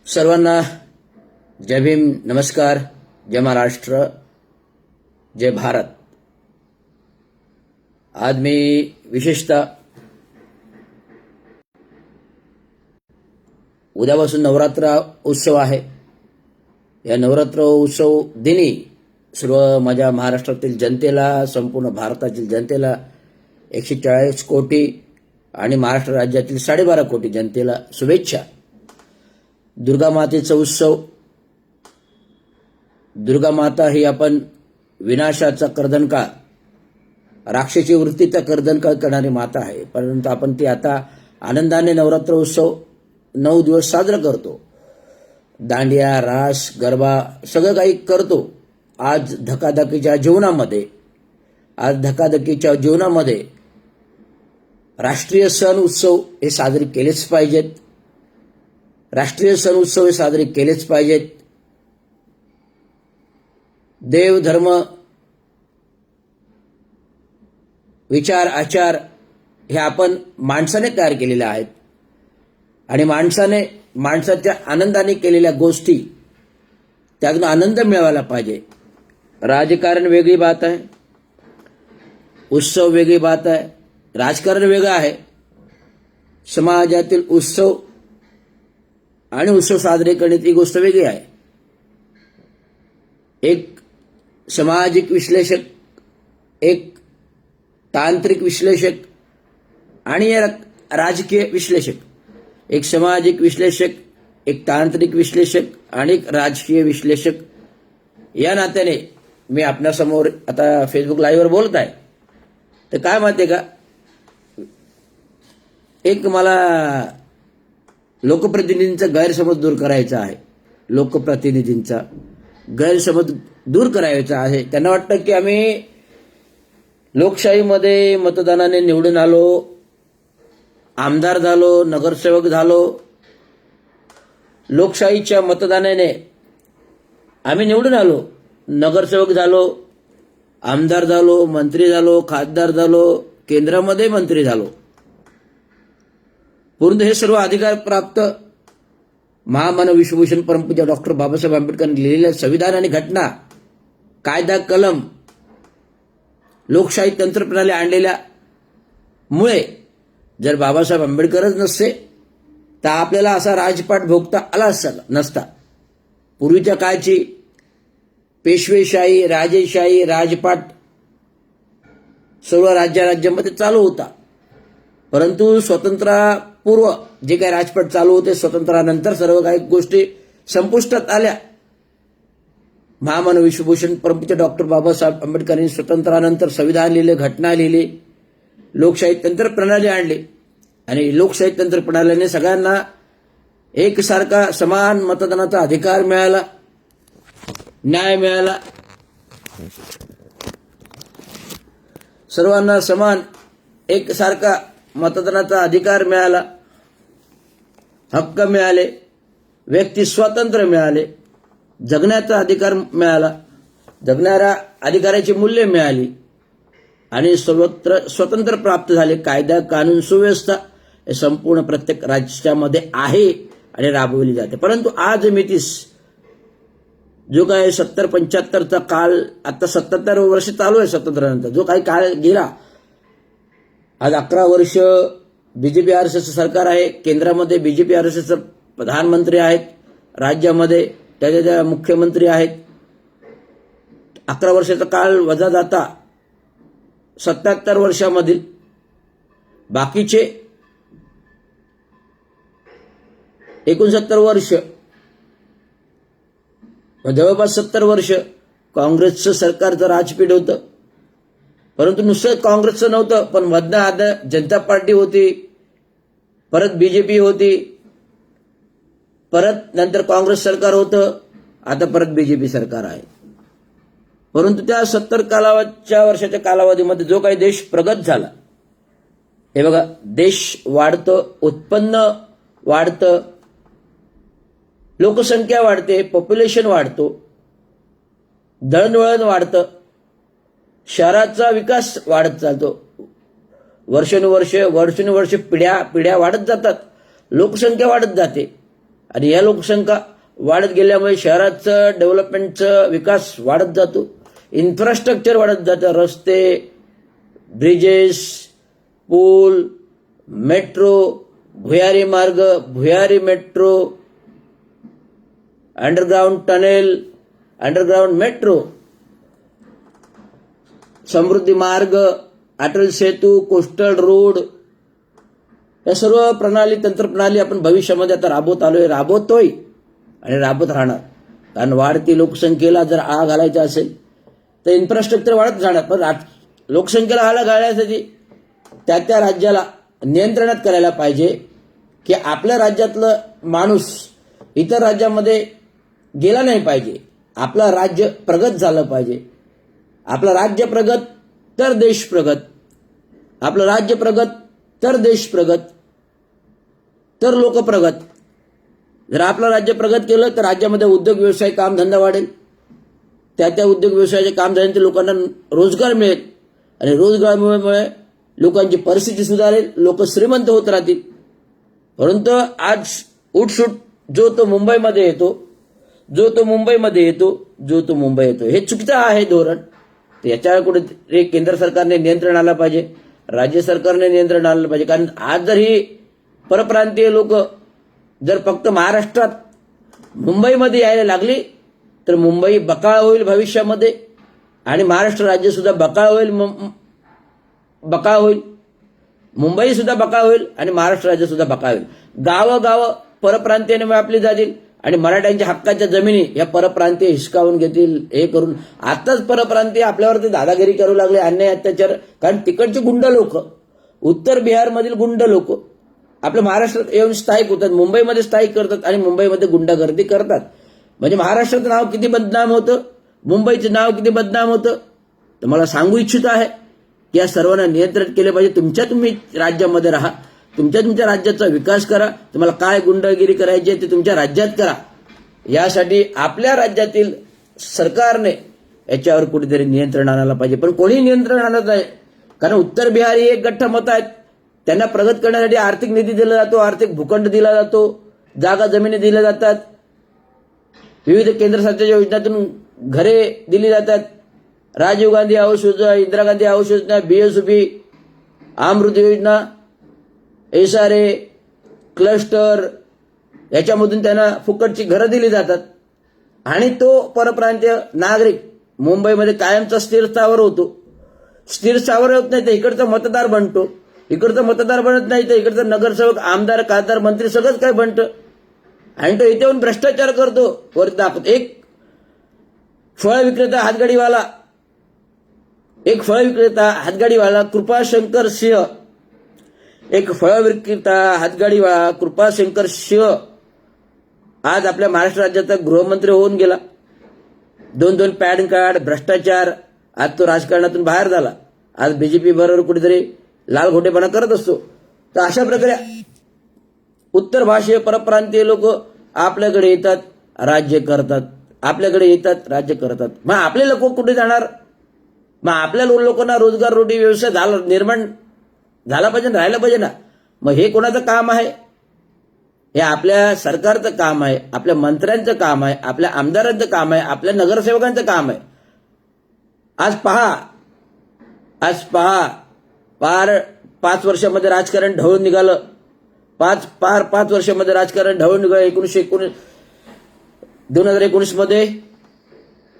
सर्वांना जय भीम, नमस्कार, जय महाराष्ट्र, जय भारत. आज मी विशेषतः उद्यापासून नवरात्र उत्सव आहे. या नवरात्र उत्सव दिनी सर्व माझ्या महाराष्ट्रातील जनतेला, संपूर्ण भारतातील जनतेला 140 कोटी आणि महाराष्ट्र राज्यातील 12.5 कोटी जनतेला शुभेच्छा. दुर्गा मातेचा उत्सव. दुर्गा माता ही आपण विनाशाचा कर्दनकाळ, राक्षसी वृत्तीचा कर्दनकाळ करणारी माता आहे. परंतु आपण ती आता आनंदाने नवरात्र उत्सव 9 दिवस साजरा करतो. दांडिया, रास, गरबा सगळं काही करतो. आज धकाधकीच्या जीवनामध्ये राष्ट्रीय सण उत्सव हे साजरे केलेच पाहिजेत. राष्ट्रीय सण उत्सव हे साजरे केलेच पाहिजेत. देव, धर्म, विचार, आचार हे आपण माणसाने तयार केलेले आहेत आणि माणसाच्या आनंदाने केलेल्या गोष्टी त्यातून आनंद मिळवायला पाहिजे. राजकारण वेगळी बात आहे, उत्सव वेगळी बात आहे. राजकारण वेगळं आहे. समाजातील उत्सव आणि उत्सव साजरे करण्याची ही गोष्ट वेगळी आहे. एक सामाजिक विश्लेषक, एक तांत्रिक विश्लेषक आणि एक राजकीय विश्लेषक. एक सामाजिक विश्लेषक, एक तांत्रिक विश्लेषक आणि एक राजकीय विश्लेषक या नात्याने मी आपल्यासमोर आता फेसबुक लाईव्हवर बोलत आहे. तर काय माहिती आहे का, एक मला लोकप्रतिनिधींचा गैरसमज दूर करायचा आहे. लोकप्रतिनिधींचा गैरसमज दूर करायचा आहे. त्यांना वाटतं की आम्ही लोकशाहीमध्ये मतदानाने निवडून आलो, आमदार झालो, नगरसेवक झालो. लोकशाहीच्या मतदानाने आम्ही निवडून आलो, नगरसेवक झालो, आमदार झालो, मंत्री झालो, खासदार झालो, केंद्रामध्ये मंत्री झालो. परंतु हे सर्व अधिकार प्राप्त महामानव विश्वभूषण परमपूज्य डॉक्टर बाबासाहेब आंबेडकरांनी लिहिलेल्या संविधान आणि घटना, कायदा, कलम, लोकशाही तंत्रप्रणाली आणलेल्या मुळे जर बाबासाहेब आंबेडकरच नसते तर आपल्याला असा राजपाट भोगता आला नसता. पूर्वीच्या काळची पेशवेशाही, राजेशाही, राजपाट सर्व राज्यामध्ये चालू होता. परंतु स्वातंत्र्यापूर्व जे काही राजपाट चालू होते, स्वातंत्र्यानंतर सर्व काही गोष्टी संपुष्टात आल्या. महामानव विश्वभूषण परमपूज्य डॉक्टर बाबासाहेब आंबेडकरांनी स्वातंत्र्यानंतर संविधान लिहिले, घटना लिहिली, लोकशाही तंत्रप्रणाली आणली आणि लोकशाही तंत्रप्रणालीने सगळ्यांना एकसारखा समान मतदानाचा अधिकार मिळाला, न्याय मिळाला. सर्वांना समान एकसारखा मतदानाचा अधिकार मिळाला, हक्क मिळाले, व्यक्ती स्वातंत्र्य मिळाले, जगण्याचा अधिकार मिळाला, जगणाऱ्या अधिकाराची मूल्ये मिळाली आणि सर्वत्र स्वतंत्र प्राप्त झाले. कायदा, कानून, सुव्यवस्था हे संपूर्ण प्रत्येक राज्यामध्ये आहे आणि राबवली जाते. परंतु आज मितीस जो काही 70-75चा काळ, आता 77 वर्ष चालू आहे स्वातंत्र्यानंतर, जो काही काळ गेला, आज 11 वर्ष बीजेपी आरएसएसचं सरकार आहे. केंद्रामध्ये बीजेपी आरएसएसचे प्रधानमंत्री आहेत, राज्यामध्ये त्याच्या मुख्यमंत्री आहेत. 11 वर्षाचा काळ वजा जाता 77 वर्षामधील बाकीचे 69 वर्ष, जवळपास 70 वर्ष काँग्रेसचं सरकारचं राजपीठ होतं. परंतु नुसतं काँग्रेसचं नव्हतं, पण मधनं आधी जनता पार्टी होती, परत बीजेपी होती, परत नंतर काँग्रेस सरकार होतं, आता परत बीजेपी सरकार आहे. परंतु त्या 70 वर्षाच्या कालावधीमध्ये जो काही देश प्रगत झाला, हे बघा, देश वाढतं, उत्पन्न वाढतं, लोकसंख्या वाढते, पॉप्युलेशन वाढतो, दळणवळण वाढतं, शहराचा विकास वाढत चालतो. वर्षानुवर्ष पिढ्या वाढत जातात, लोकसंख्या वाढत जाते. आणि या लोकसंख्या वाढत गेल्यामुळे शहराचं डेव्हलपमेंटचं विकास वाढत जातो, इन्फ्रास्ट्रक्चर वाढत जातं, रस्ते, ब्रिजेस, पूल, मेट्रो, भुयारी मार्ग, भुयारी metro, underground tunnel, underground metro, Samruddhi मार्ग, अटल सेतू, कोस्टल रोड, या सर्व प्रणाली, तंत्रप्रणाली आपण भविष्यामध्ये आता राबवतोय आणि राबवत राहणार. कारण वाढती लोकसंख्येला जर आळा घालायचा असेल तर इन्फ्रास्ट्रक्चर वाढत जाणार, पण लोकसंख्येला आळा घालण्यासाठी त्या राज्याला नियंत्रणात करायला पाहिजे की आपल्या राज्यातलं माणूस इतर राज्यामध्ये गेला नाही पाहिजे. आपलं राज्य प्रगत झालं पाहिजे. आपलं राज्य प्रगत तर देश प्रगत, आपलं राज्य प्रगत तर देश प्रगत, तर लोक प्रगत. जर आपलं राज्य प्रगत केलं तर राज्यामध्ये उद्योग व्यवसाय कामधंदा वाढेल, त्या उद्योग व्यवसायाचे कामधंद्याचे लोकांना रोजगार मिळेल आणि रोजगारामुळे लोकांची परिस्थिती सुधारेल, लोक श्रीमंत होत राहतील. परंतु आज उठसूट जो तो मुंबईमध्ये येतो हे चुकीचं आहे धोरण. तर याच्यावर कुठे केंद्र सरकारने नियंत्रण आलं पाहिजे, राज्य सरकारने नियंत्रण आणलं पाहिजे. कारण आज जर ही परप्रांतीय लोक जर फक्त महाराष्ट्रात मुंबईमध्ये यायला लागली तर मुंबई बकाळ होईल भविष्यामध्ये आणि महाराष्ट्र राज्य सुद्धा बकाळ होईल, मुंबई सुद्धा बकाळ होईल आणि महाराष्ट्र राज्य सुद्धा बकाळ होईल. गावं परप्रांतीयाने व्यापली जातील आणि मराठ्यांच्या हक्काच्या जमिनी या परप्रांतीय हिसकावून घेतील. हे करून आताच परप्रांतीय आपल्यावरती दादागिरी करू लागले, अन्याय अत्याचार. कारण तिकडचे गुंड लोक, उत्तर बिहारमधील गुंड लोक आपल्या महाराष्ट्रात येऊन स्थायिक होतात, मुंबईमध्ये स्थायिक करतात आणि मुंबईमध्ये गुंडागर्दी करतात. म्हणजे महाराष्ट्राचं नाव किती बदनाम होतं, मुंबईचं नाव किती बदनाम होतं. तर मला सांगू इच्छित आहे की या सर्वांना नियंत्रित केले पाहिजे. तुम्ही राज्यामध्ये राहा, तुमच्या राज्याचा विकास करा. तुम्हाला काय गुंडगिरी करायची आहे ते तुमच्या राज्यात करा. यासाठी आपल्या राज्यातील सरकारने याच्यावर कुठेतरी नियंत्रण आणायला पाहिजे. पण कोणी नियंत्रण आणत नाही, कारण उत्तर बिहारी एक गठ्ठ मत आहेत. त्यांना प्रगत करण्यासाठी आर्थिक निधी दिला जातो, आर्थिक भूखंड दिला जातो, जागा जमिनी दिल्या जातात, विविध केंद्र सरकारच्या योजनातून घरे दिली जातात. राजीव गांधी आवास योजना, इंदिरा गांधी आवास योजना, BSUB, अमृत योजना, SRA, क्लस्टर, याच्यामधून त्यांना फुकटची घरं दिली जातात. आणि तो परप्रांतीय नागरिक मुंबईमध्ये कायमचा स्थिर स्थावर होत नाही तर इकडचा मतदार बनतो, इकडचं मतदार बनत नाही तर इकडचा नगरसेवक, आमदार, खासदार, मंत्री सगळंच काय बनतं. आणि तो इथे येऊन भ्रष्टाचार करतो, वरती दाखवतो. एक फळ विक्रेता हातगाडीवाला कृपाशंकर सिंह, कृपाशंकर सिंह आज आपल्या महाराष्ट्र राज्याचा गृहमंत्री होऊन गेला. 2 पॅन कार्ड, भ्रष्टाचार. आज तो राजकारणातून बाहेर झाला. आज BJP बरोबर कुठेतरी लाल घोटेपणा करत असतो. तर अशा प्रकारे उत्तर भाषीय परप्रांतीय लोक आपल्याकडे येतात, राज्य करतात. मग आपले लोक कुठे जाणार? मग आपल्या लोकांना रोजगार, रोटी, व्यवसाय निर्माण झाला पाहिजे, राहायला पाहिजे ना. मग हे कोणाचं काम आहे? हे आपल्या सरकारचं काम आहे, आपल्या मंत्र्यांचं काम आहे, आपल्या आमदारांचं काम आहे, आपल्या नगरसेवकांचं काम आहे. आज पहा पार 5 वर्षामध्ये राजकारण ढवळून निघालं. 5 वर्षामध्ये राजकारण ढवळून निघालं. 2019 मध्ये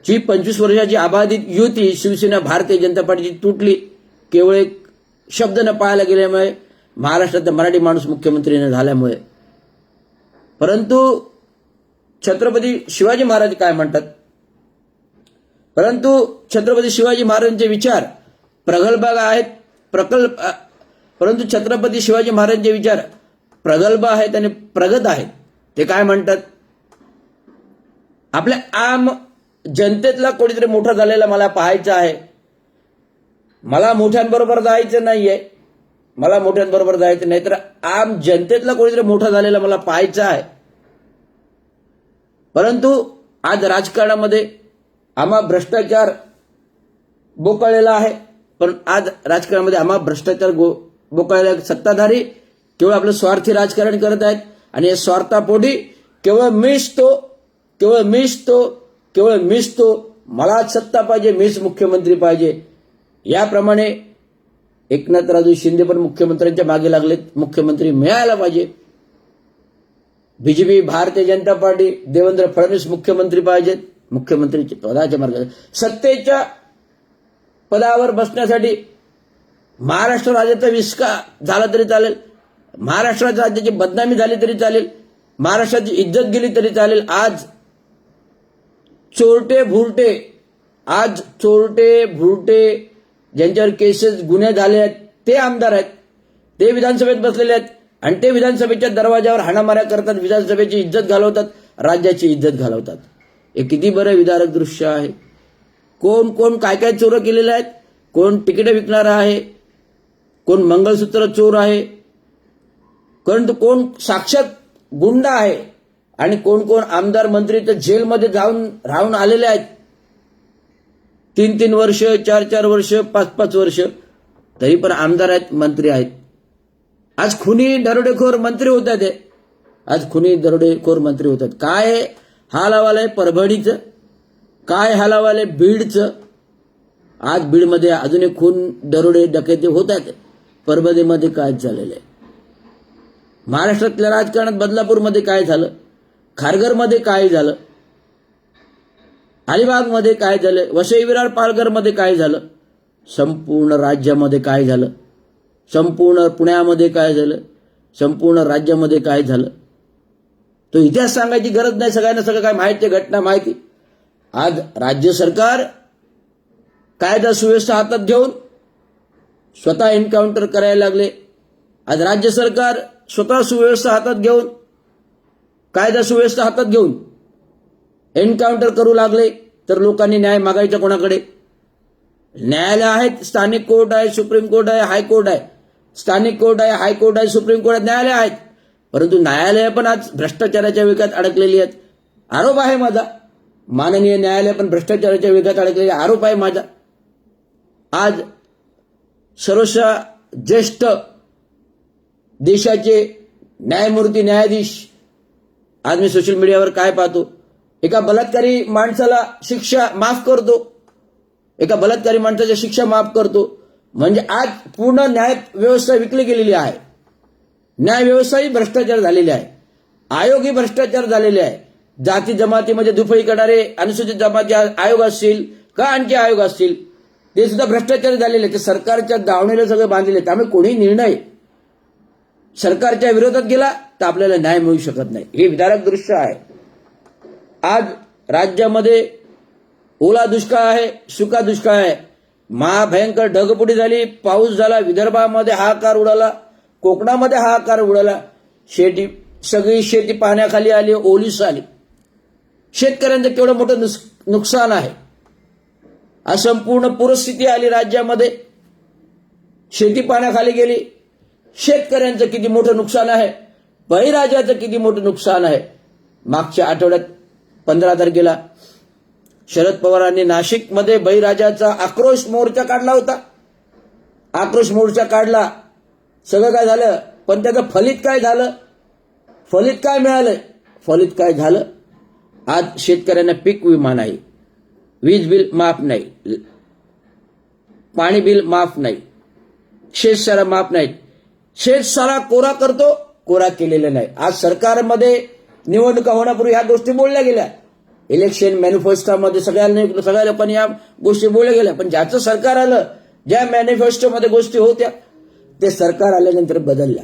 जी 25 वर्षाची अबाधित युती शिवसेना भारतीय जनता पार्टीची तुटली, केवळ एक शब्द न पाळायला गेल्यामुळे, महाराष्ट्रात मराठी माणूस मुख्यमंत्री न झाल्यामुळे. परंतु छत्रपती शिवाजी महाराज काय म्हणतात? छत्रपती शिवाजी महाराजांचे विचार प्रगल्भ आहेत, परंतु छत्रपती शिवाजी महाराजांचे विचार प्रगल्भ आहेत आणि प्रगत आहेत. ते काय म्हणतात? आपल्या आम जनतेतला कोणीतरी मोठा झालेला मला पाहायचं आहे. मला मोठ्यांबरोबर जायचं नाहीये, तर आम जनतेतला कोणीतरी मोठा झालेला मला पाहायचं आहे. परंतु आज राजकारणामध्ये आम्हा भ्रष्टाचार बोकाळलेला आहे. पण आज राजकारणामध्ये आम्हा भ्रष्टाचार बोकाळलेला, सत्ताधारी केवळ आपलं स्वार्थी राजकारण करत आहेत आणि या स्वार्थापोटी केवळ मिसतो मला सत्ता पाहिजे, मीच मुख्यमंत्री पाहिजे. याप्रमाणे एकनाथराव शिंदे पण मुख्यमंत्र्यांच्या मागे लागलेत. मुख्यमंत्री मिळायला पाहिजे. बीजेपी, भारतीय जनता पार्टी, देवेंद्र फडणवीस मुख्यमंत्री पाहिजेत. मुख्यमंत्रीच्या पदाच्या मार्गात सत्तेच्या पदावर बसण्यासाठी महाराष्ट्र राज्याचा विस्का झाला तरी चालेल, महाराष्ट्र राज्याची बदनामी झाली तरी चालेल, महाराष्ट्राची इज्जत गेली तरी चालेल. आज चोरटे भुरटे ज्यांच्यावर केसेस गुन्हे झाले आहेत ते आमदार आहेत, ते विधानसभेत बसलेले आहेत आणि ते विधानसभेच्या दरवाजावर हाणामाऱ्या करतात, विधानसभेची इज्जत घालवतात, राज्याची इज्जत घालवतात. हे किती बरं विदारक दृश्य आहे. कोण कोण काय काय चोरं केलेले आहेत, कोण तिकीट विकणारा आहे, कोण मंगळसूत्र चोर आहे, कोण साक्षात गुंडा आहे आणि कोण कोण आमदार मंत्री तर जेलमध्ये जाऊन राहून आलेले आहेत. 3-3 वर्ष, 4-4 वर्ष, 5-5 वर्ष, तरी पण आमदार आहेत, मंत्री आहेत. आज खुनी दरोडेखोर मंत्री होत आहेत. काय हाल हवाल आहे परभणीचं, काय हाल हवाल आहे बीडचं. आज बीडमध्ये अजून एक खून, दरोडे, डकैती होत आहेत. परभणीमध्ये काय झालेलं आहे. महाराष्ट्रातल्या राजकारणात बदलापूरमध्ये काय झालं, खारघरमध्ये काय झालं, अलिबागमध्ये काय झालं, वसई विरार पालघरमध्ये काय झालं, संपूर्ण राज्यामध्ये काय झालं, संपूर्ण पुण्यामध्ये काय झालं, संपूर्ण राज्यामध्ये काय झालं. तो इतिहास सांगायची गरज नाही, सगळ्यांना सगळं काय माहिती, घटना माहिती. आज राज्य सरकार कायदा सुव्यवस्था हातात घेऊन स्वतः एन्काउंटर करायला लागले. आज राज्य सरकार स्वतः सुव्यवस्था हातात घेऊन, कायदा सुव्यवस्था हातात घेऊन एन्काउंटर करू लागले. तर लोकांनी न्याय मागायचा कोणाकडे? न्यायालय आहेत, स्थानिक कोर्ट आहे, सुप्रीम कोर्ट आहे, हायकोर्ट आहे. स्थानिक कोर्ट आहे, हायकोर्ट आहे, सुप्रीम कोर्ट आहे, न्यायालय आहेत. परंतु न्यायालय पण आज भ्रष्टाचाराच्या विळख्यात अडकलेली आहेत. आरोप आहे माझा, माननीय न्यायालय पण भ्रष्टाचाराच्या विळख्यात अडकलेले, आरोप आहे माझा. आज सर्वोच्च ज्येष्ठ देशाचे न्यायमूर्ती, न्यायाधीश, आज मी सोशल मीडियावर काय पाहतो, एका बलात्कारी माणसाला शिक्षा माफ करतो, एका बलात्कारी माणसाच्या शिक्षा माफ करतो. म्हणजे आज पूर्ण न्याय व्यवस्था विकली गेलेली आहे. न्याय व्यवस्थाही भ्रष्टाचार झालेली आहे, आयोगही भ्रष्टाचार झालेले आहे. जाती जमातीमध्ये दुफळी करणारे अनुसूचित जमाती आयोग असतील का आणखी आयोग असतील, ते सुद्धा भ्रष्टाचार झालेले. ते सरकारच्या दावणीला सगळे बांधलेले. त्यामुळे कोणी निर्णय सरकारच्या विरोधात गेला तर आपल्याला न्याय मिळू शकत नाही. हे विदारक दृश्य आहे. आज राज्यामध्ये ओला दुष्काळ आहे, सुका दुष्काळ आहे. महाभयंकर ढगफुटी झाली, पाऊस झाला, विदर्भामध्ये हाहाकार उडाला, कोकणामध्ये हाहाकार उडाला. सगळी शेती पाण्याखाली आली, ओलीस आली. शेतकऱ्यांचं केवढं मोठं नुकसान आहे. आज संपूर्ण पूरस्थिती आली राज्यामध्ये, शेती पाण्याखाली गेली. शेतकऱ्यांचं किती मोठं नुकसान आहे, बळीराजाचं किती मोठं नुकसान आहे. मागच्या आठवड्यात 15 तारखेला शरद पवारांनी नाशिकमध्ये बळीराजाचा आक्रोश मोर्चा काढला होता. आक्रोश मोर्चा काढला, सगळं काय झालं, पण त्याचं फलित काय झालं, फलित काय मिळालं, फलित काय झालं. आज शेतकऱ्यांना पीक विमा नाही, वीज बिल माफ नाही, पाणी बिल माफ नाही, शेतसारा माफ नाही. शेतसारा कोरा करतो, कोरा केलेला नाही. आज सरकारमध्ये निवडणुका होण्यापूर्वी ह्या गोष्टी बोलल्या गेल्या. इलेक्शन मॅनिफेस्टोमध्ये सगळ्या लोकांनी या गोष्टी बोलल्या गेल्या. पण ज्याचं सरकार आलं, ज्या मॅनिफेस्टोमध्ये गोष्टी होत्या, ते सरकार आल्यानंतर बदलल्या.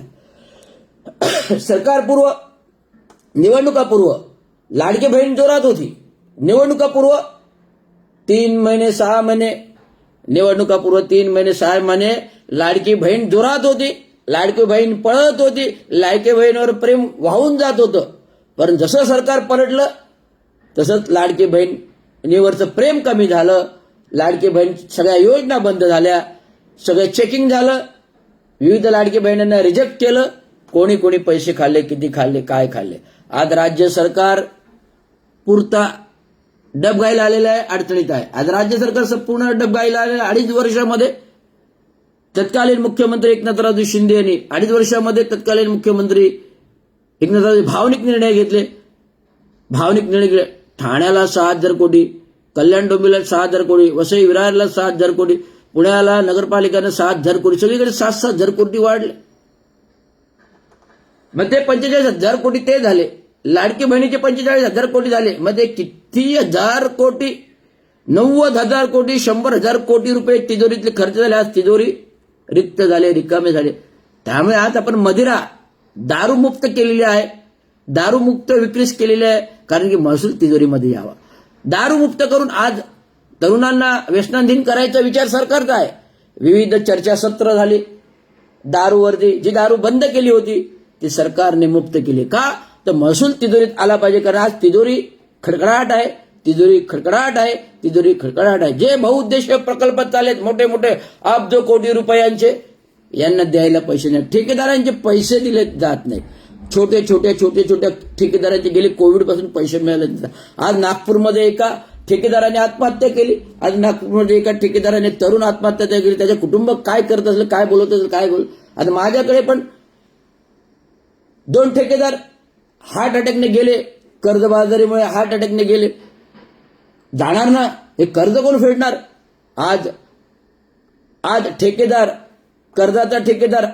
सरकारपूर्व, निवडणुकापूर्व लाडकी बहीण जोरात होती. निवडणुकापूर्व 3 महिने 6 महिने, निवडणुकापूर्व 3 महिने 6 महिने लाडकी बहीण जोरात होती. लाडकी बहीण पळत होती, लाडकी बहीणवर प्रेम वाहून जात होतं. पण जसं सरकार पलटलं तसंच लाडकी बहीणीवरचं प्रेम कमी झालं. लाडकी बहीण सगळ्या योजना बंद झाल्या, सगळं चेकिंग झालं, विविध लाडकी बहिणींना रिजेक्ट केलं. कोणी कोणी पैसे खाल्ले, किती खाल्ले, काय खाल्ले. आज राज्य सरकार पुरता डबघाईला आलेलं आहे, अडचणीत आहे. आज राज्य सरकार संपूर्ण डबघाईला आलेलं आहे. 2.5 वर्षामध्ये तत्कालीन मुख्यमंत्री एकनाथराव शिंदे यांनी 2.5 वर्षामध्ये तत्कालीन मुख्यमंत्री एकनाथराव भावनिक निर्णय घेतले. भावनिक निर्णय घेतले. ठाण्याला 6,000 कोटी, कल्याण डोंबिवलीला 6,000 कोटी, वसई विरारला 7,000 कोटी, पुण्याला नगरपालिकेनं 7,000 कोटी, सगळीकडे 7,000 कोटी वाढले. मग ते 45,000 कोटी ते झाले. लाडकी बहिणीचे 45,000 कोटी झाले. मग ते किती हजार कोटी, 90,000 कोटी, 100,000 कोटी रुपये तिजोरीतले खर्च झाले. आज तिजोरी रिक्त झाले, रिकामे झाले. त्यामुळे आज आपण मदिरा दारूमुक्त केलेली आहे, दारूमुक्त विक्रीस केलेली आहे, कारण की महसूल तिजोरीमध्ये यावा. दारूमुक्त करून आज तरुणांना व्यसनाधीन करायचा विचार सरकारचा आहे. विविध चर्चासत्र झाली दारूवरती. जी दारू बंद केली होती ती सरकारने मुक्त केली. का? तर महसूल तिजोरीत आला पाहिजे. कारण आज तिजोरी खडखडाट आहे, तिजोरी खडखडाट आहे, तिजोरी खडखडाट आहे. जे बहुउद्देशीय प्रकल्प चालेत मोठे मोठे अब्ज कोटी रुपयांचे, यांना द्यायला पैसे नाही. ठेकेदारांचे पैसे दिले जात नाही. छोटे छोट्या ठेकेदारांचे गेले कोविड पासून पैसे मिळाले. आज नागपूरमध्ये एका ठेकेदाराने आत्महत्या केली. आज नागपूरमध्ये एका ठेकेदाराने तरुण आत्महत्या केली. त्याचे कुटुंब काय करत असेल, काय बोलत असेल, काय बोल. आता माझ्याकडे पण 2 ठेकेदार हार्ट अटॅकने गेले, कर्जबाजारीमुळे हार्ट अटॅकने गेले. जाणार ना, हे कर्ज कोण फेडणार? आज ठेकेदार, कर्जाचा ठेकेदार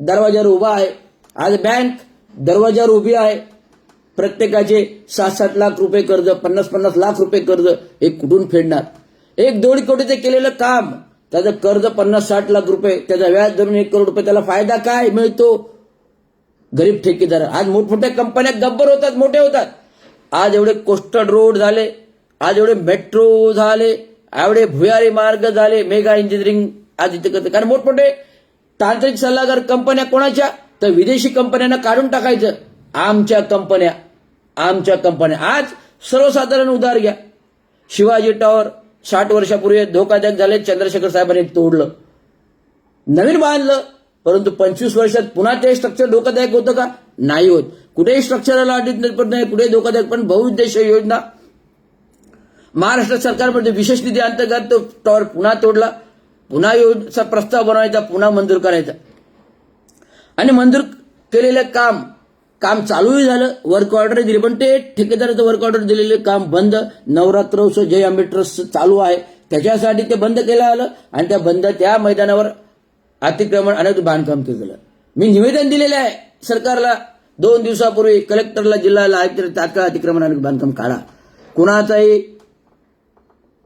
दरवाजावर उभा आहे. आज बँक दरवाजावर उभी आहे. प्रत्येकाचे 7-7 लाख रुपये कर्ज, 50-50 लाख रुपये कर्ज, हे कुठून फेडणार? 1-1.5 कोटीचे केलेलं काम, त्याचं कर्ज 50-60 लाख रुपये, त्याचा व्याज धरून 1 करोड रुपये, त्याला फायदा काय मिळतो? गरीब ठेकेदार. आज मोठमोठ्या कंपन्या गब्बर होतात, मोठे होतात. आज एवढे कोस्टल रोड झाले, आज एवढे मेट्रो झाले, एवढे भुयारी मार्ग झाले, मेगा इंजिनिअरिंग आज इथे करते. कारण मोठमोठे तांत्रिक सल्लागार कंपन्या कोणाच्या? तर विदेशी कंपन्यांना काढून टाकायचं. आमच्या कंपन्या. आज सर्वसाधारण उदाहरण घ्या. शिवाजी टॉवर 60 वर्षापूर्वी धोकादायक झाले, चंद्रशेखर साहेबांनी तोडलं, नवीन बांधलं. परंतु 25 वर्षात पुन्हा ते स्ट्रक्चर धोकादायक होतं का? नाही होत. कुठेही स्ट्रक्चरला ऑडिट पण नाही, कुठेही धोकादायक. पण बहुउद्देशीय योजना महाराष्ट्र सरकारमध्ये विशेष निधी अंतर्गत तो टॉवर पुन्हा तोडला, पुन्हा योजनेचा प्रस्ताव बनवायचा, पुन्हा मंजूर करायचा. आणि मंजूर केलेलं काम चालूही झालं, वर्क ऑर्डर दिली. पण ते ठेकेदाराचं वर्क ऑर्डर दिलेले काम बंद. नवरात्रोत्सव जय आंबे ट्रस्ट चालू आहे, त्याच्यासाठी ते बंद केलं आलं. आणि त्या मैदानावर अतिक्रमण आणि बांधकाम केलं. मी निवेदन दिलेलं आहे सरकारला 2 दिवसापूर्वी, कलेक्टरला, जिल्ह्याला, तात्काळ अतिक्रमण आणि बांधकाम काढा.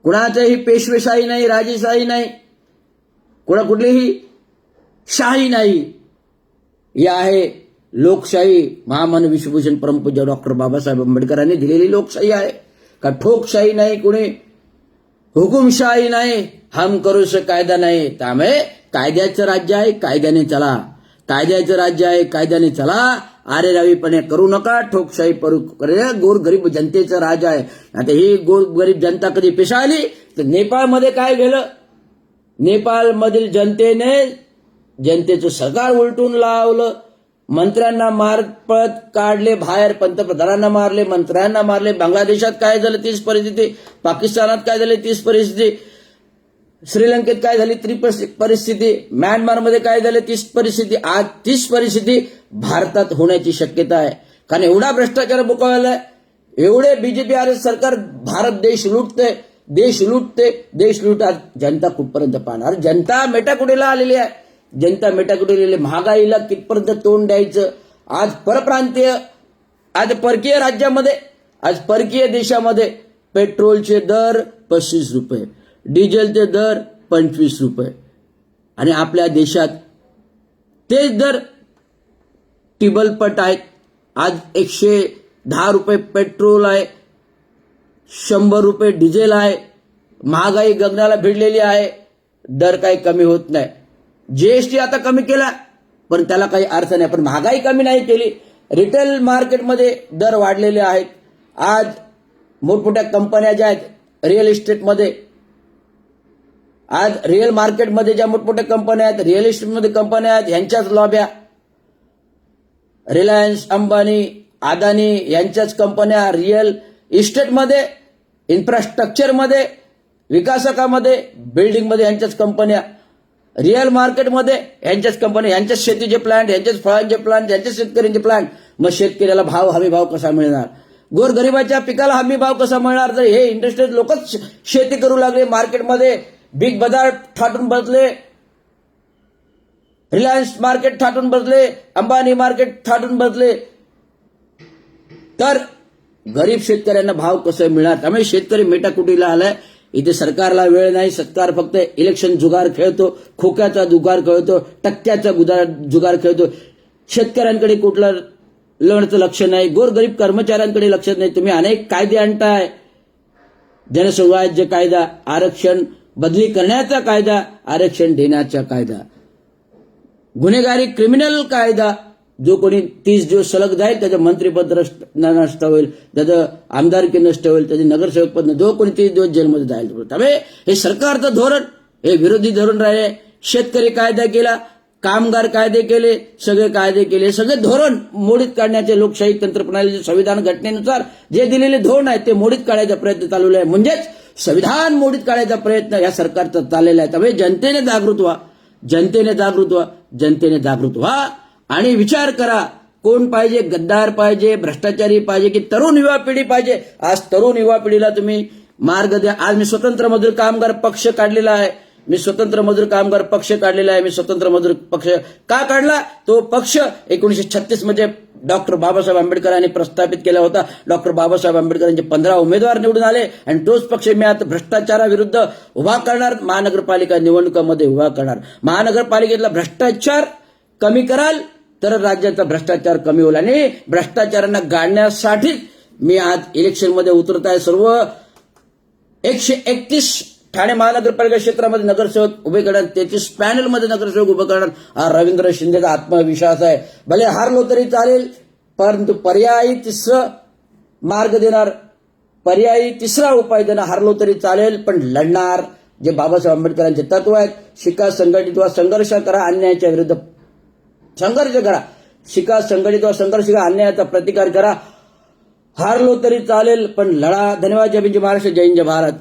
कुणाचाही पेशवेशाही नाही, राजेशाही नाही, कुठलीही शाही नाही. ही आहे लोकशाही. महामानव विश्वभूषण परमपूज्य डॉक्टर बाबासाहेब आंबेडकरांनी दिलेली लोकशाही आहे. का ठोकशाही नाही, कुणी हुकुमशाही नाही, हम करूस कायदा नाही. त्यामुळे कायद्याचं राज्य आहे, कायद्याने चला. कायद्याचं राज्य आहे, कायद्याने चला. आरेरावीपणे करू नका, ठोकशाही गोरगरीब जनतेचं राज आहे. आता ही गोरगरीब जनता कधी पिसाळली तर नेपाळमध्ये काय गेलं? नेपाळमधील जनतेचं सरकार उलटून लावलं. मंत्र्यांना मारपत काढले बाहेर, पंतप्रधानांना मारले, मंत्र्यांना मारले. बांगलादेशात काय झालं तीच परिस्थिती, पाकिस्तानात काय झाली तीच परिस्थिती, श्रीलंकेत काय झाली ती परिस्थिती, म्यानमारमध्ये काय झालं तीच परिस्थिती. आज तीच परिस्थिती भारतात होण्याची शक्यता आहे. कारण एवढा भ्रष्टाचार बोकावलाय, एवढे बीजेपी आर सरकार भारत देश लुटते. आज जनता कुठपर्यंत पाहणार? जनता मेटाकुटीला आलेली आहे. महागाईला कितपर्यंत तोंड द्यायचं? आज परप्रांतीय, आज परकीय राज्यामध्ये, आज परकीय देशामध्ये पेट्रोलचे दर 35 रुपये, डिझेलचे दर 25 रुपये, आणि आपल्या देशात तेच दर टिबलपट आहेत. आज 110 रुपये पेट्रोल आहे, 100 रुपये डिझेल आहे. महागाई गगनाला भिडलेली आहे, दर काही कमी होत नाही. जीएसटी आता कमी केला, पण त्याला काही अर्थ नाही. पण महागाई कमी नाही केली. रिटेल मार्केटमध्ये दर वाढलेले आहेत. आज मोठमोठ्या कंपन्या ज्या आहेत रिअल इस्टेटमध्ये, आज रिअल मार्केटमध्ये ज्या मोठमोठ्या कंपन्या आहेत, रिअल इस्टेटमध्ये कंपन्या आहेत, यांच्याच लॉब्या, रिलायन्स, अंबानी, अदानी यांच्याच कंपन्या रिअल इस्टेटमध्ये, इन्फ्रास्ट्रक्चरमध्ये, विकासकामध्ये, बिल्डिंगमध्ये यांच्याच कंपन्या, रिअल मार्केटमध्ये यांच्याच कंपन्या, यांच्याच शेतीचे प्लांट, यांच्याच फळांचे प्लांट, यांच्याच शेतकऱ्यांचे प्लांट. मग शेतकऱ्याला हमी भाव कसा मिळणार? गोरगरिबाच्या पिकाला हमी भाव कसा मिळणार जर हे इंडस्ट्रीज लोकच शेती करू लागले, मार्केटमध्ये बिग बाजार ठाटून बसले, रिलायन्स मार्केट ठाटून बसले, अंबानी मार्केट ठाटून बसले, तर गरीब शेतकऱ्यांना भाव कसं मिळणार? त्यामुळे शेतकरी मेटाकुटीला आलाय. इथे सरकारला वेळ नाही. सरकार फक्त इलेक्शन जुगार खेळतो, खोक्याचा जुगार खेळतो, टक्क्याचा जुगार खेळतो. शेतकऱ्यांकडे कुठलं लढचं लक्ष नाही, गोरगरीब कर्मचाऱ्यांकडे लक्ष नाही. तुम्ही अनेक कायदे आणताय, जनसुराज्य कायदा, आरक्षण बदली करण्याचा कायदा, आरक्षण देण्याचा कायदा, गुन्हेगारी क्रिमिनल कायदा. जो कोणी 30 दिवस सलग जाईल त्याचं मंत्रिपद नष्ट होईल, त्याचं आमदारकी नष्ट होईल, त्याचे नगरसेवक पद, जो कोणी 30 दिवस जेलमध्ये जाईल. त्यामुळे हे सरकारचं धोरण, हे विरोधी धोरण राहिले. शेतकरी कायदा केला, कामगार कायदे केले, सगळे कायदे केले, सगळे धोरण मोडीत काढण्याचे लोकशाही तंत्रप्रणालीचे संविधान घटनेनुसार जे दिलेले धोरण आहे ते मोडीत काढायचा प्रयत्न चालवला आहे. म्हणजेच संविधान मोडीत काढायचा प्रयत्न या सरकारचा चाललेला आहे. त्यामुळे जनतेने जागृत व्हा, जनतेने जागृत व्हा, जनतेने जागृत व्हा आणि विचार करा. कोण पाहिजे? गद्दार पाहिजे, भ्रष्टाचारी पाहिजे की तरुण युवा पिढी पाहिजे? आज तरुण युवा पिढीला तुम्ही मार्ग द्या. आज मी स्वतंत्र मजूर कामगार पक्ष काढलेला आहे. मी स्वतंत्र मजूर कामगार पक्ष काढलेला आहे. मी स्वतंत्र मजूर पक्ष का काढला? तो पक्ष 1936 मध्ये डॉक्टर बाबासाहेब आंबेडकरांनी प्रस्थापित केला होता. डॉक्टर बाबासाहेब आंबेडकरांचे 15 उमेदवार निवडून आले आणि तोच पक्ष मी आता भ्रष्टाचाराविरुद्ध उभा करणार, महानगरपालिका निवडणुकांमध्ये उभा करणार. महानगरपालिकेतला भ्रष्टाचार कमी कराल तर राज्याचा भ्रष्टाचार कमी होईल आणि भ्रष्टाचारांना गाडण्यासाठी मी आज इलेक्शनमध्ये उतरत आहे. सर्व 131 ठाणे महानगरपालिका क्षेत्रामध्ये नगरसेवक उभे करणार, 33 पॅनलमध्ये नगरसेवक उभे करणार. हा रवींद्र शिंदेचा आत्मविश्वास आहे. भले हारलो तरी चालेल, परंतु पर्यायी तिसरं मार्ग देणार, पर्यायी तिसरा उपाय देणार. हारलो तरी चालेल पण लढणार. जे बाबासाहेब आंबेडकरांचे तत्व आहेत, शिका, संघटित व्हा, संघर्ष करा, अन्यायाच्या विरुद्ध संघर्ष करा. शिका, संघटित व्हा, संघर्ष करा, अन्यायाचा प्रतिकार करा. हारलो तरी चालेल पण लढा. धन्यवाद. जय हिंद, जय महाराष्ट्र, जय हिंद, जय भारत.